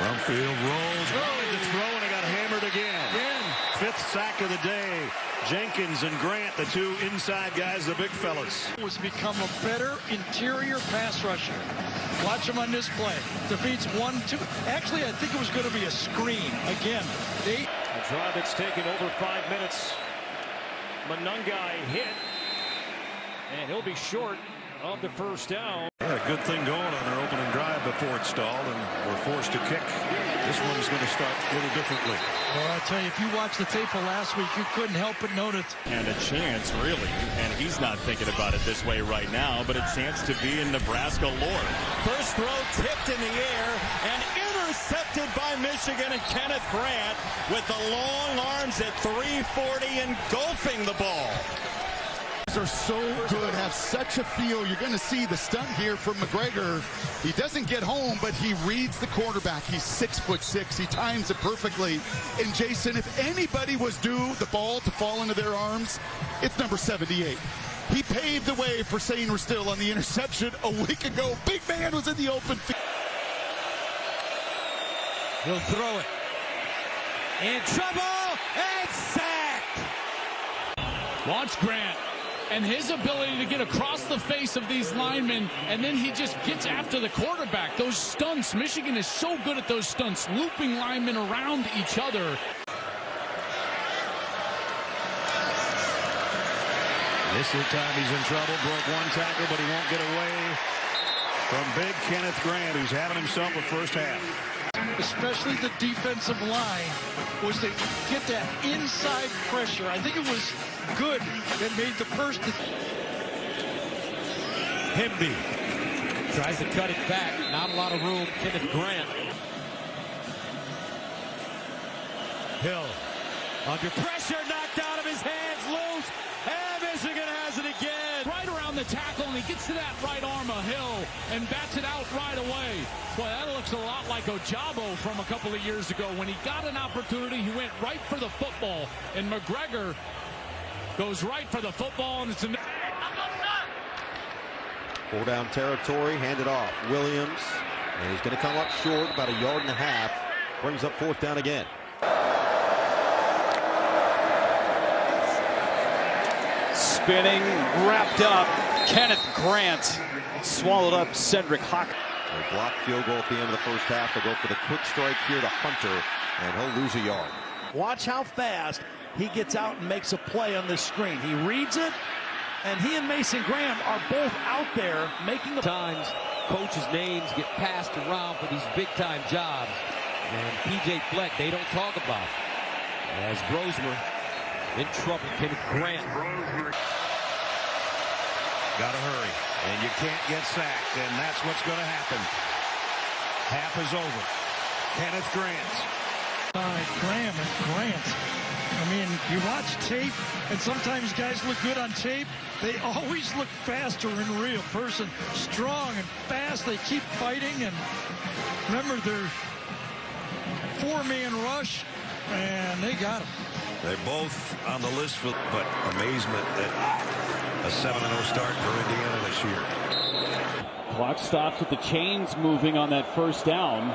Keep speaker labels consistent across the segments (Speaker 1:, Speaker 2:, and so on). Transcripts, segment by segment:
Speaker 1: From field rolls.
Speaker 2: The throw, and it got hammered again. Fifth sack of the day. Jenkins and Grant, the two inside guys, the big fellas.
Speaker 3: Was become a better interior pass rusher. Watch him on this play. Defeats 1-2. Actually, I think it was going to be a screen. Again,
Speaker 4: a drive that's taken over 5 minutes. Manungai hit, and he'll be short of the first down.
Speaker 2: Yeah, a good thing going on their opening drive before it stalled, and we're forced to kick. This one's going to start a little differently.
Speaker 3: Well, I tell you, if you watched the tape of last week, you couldn't help but notice.
Speaker 5: And a chance, really, and he's not thinking about it this way right now, but a chance to be in Nebraska lore. First throw tipped in the air and intercepted by Michigan, and Kenneth Grant with the long arms at 340 engulfing the ball.
Speaker 6: Are so good, have such a feel. You're going to see the stunt here from McGregor. He doesn't get home, but he reads the quarterback. He's 6'6". He times it perfectly. And Jason, if anybody was due the ball to fall into their arms, it's number 78. He paved the way for Sainer Still on the interception a week ago. Big man was in the open field.
Speaker 3: He'll throw it. In trouble, and sacked.
Speaker 7: Watch Grant and his ability to get across the face of these linemen, and then he just gets after the quarterback. Those stunts, Michigan is so good at those stunts, looping linemen around each other.
Speaker 2: This is the time he's in trouble. Broke one tackle, but he won't get away from big Kenneth Grant, who's having himself a first half.
Speaker 3: Especially the defensive line, was to get that inside pressure. I think it was good that made the first.
Speaker 4: Hemby tries to cut it back. Not a lot of room. Kenneth Grant. Hill under pressure, knocked out of his hands, loose, and Michigan has it again.
Speaker 7: Right around the tackle, and he gets to that right arm of Hill and bats it out right away. Boy, that looks a lot like Ojabo from a couple of years ago. When he got an opportunity, he went right for the football, and McGregor goes right for the football, and it's an...
Speaker 8: Four down territory, handed off. Williams, and he's going to come up short, about 1.5 yards. Brings up fourth down again.
Speaker 9: Spinning, wrapped up. Kenneth Grant swallowed up Cedric Hawk.
Speaker 8: A blocked field goal at the end of the first half. They'll go for the quick strike here to Hunter, and he'll lose a yard.
Speaker 10: Watch how fast he gets out and makes a play on this screen. He reads it, and he and Mason Graham are both out there making the
Speaker 4: Times coaches' names get passed around for these big-time jobs, and P.J. Fleck, they don't talk about. As Brosmer in trouble, Kenneth Grant.
Speaker 2: Got to hurry, and you can't get sacked, and that's what's going to happen. Half is over. Kenneth Grant.
Speaker 3: Graham and Grant. I mean, you watch tape, and sometimes guys look good on tape. They always look faster in real person. Strong and fast. They keep fighting, and remember their four-man rush, and they got him.
Speaker 2: They're both on the list, but amazement that a 7-0 start for Indiana this year.
Speaker 9: Clock stops with the chains moving on that first down.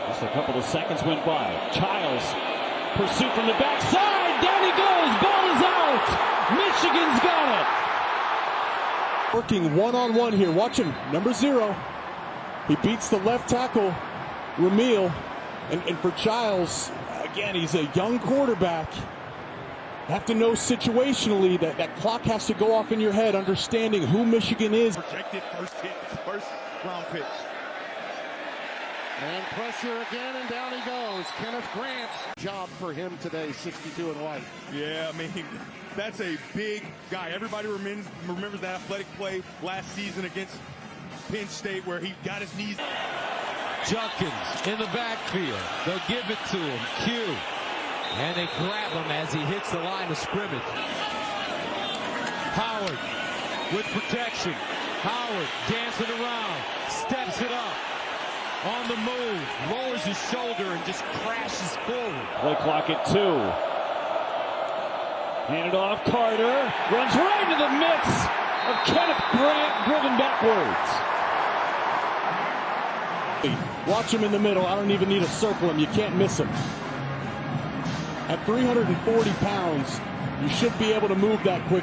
Speaker 9: Just a couple of seconds went by. Childs, pursuit from the backside. Down he goes. Ball is out. Michigan's got it.
Speaker 11: Working one-on-one here. Watch him. Number 0. He beats the left tackle, Ramil. And for Childs, again, he's a young quarterback. Have to know situationally that clock has to go off in your head, understanding who Michigan is.
Speaker 6: Projected first round pick.
Speaker 10: And pressure again, and down he goes. Kenneth Grant. Job for him today, 62 and white.
Speaker 12: Yeah, I mean, that's a big guy. Everybody remembers that athletic play last season against Penn State where he got his knees.
Speaker 4: Junkins in the backfield. They'll give it to him. Q. And they grab him as he hits the line of scrimmage. Howard with protection. Howard dancing around. Steps it up. On the move. Lowers his shoulder and just crashes forward.
Speaker 9: Play clock at 2. Handed off. Carter runs right into the midst of Kenneth Grant, driven backwards.
Speaker 11: Watch him in the middle. I don't even need to circle him. You can't miss him. At 340 pounds, you should be able to move that quick.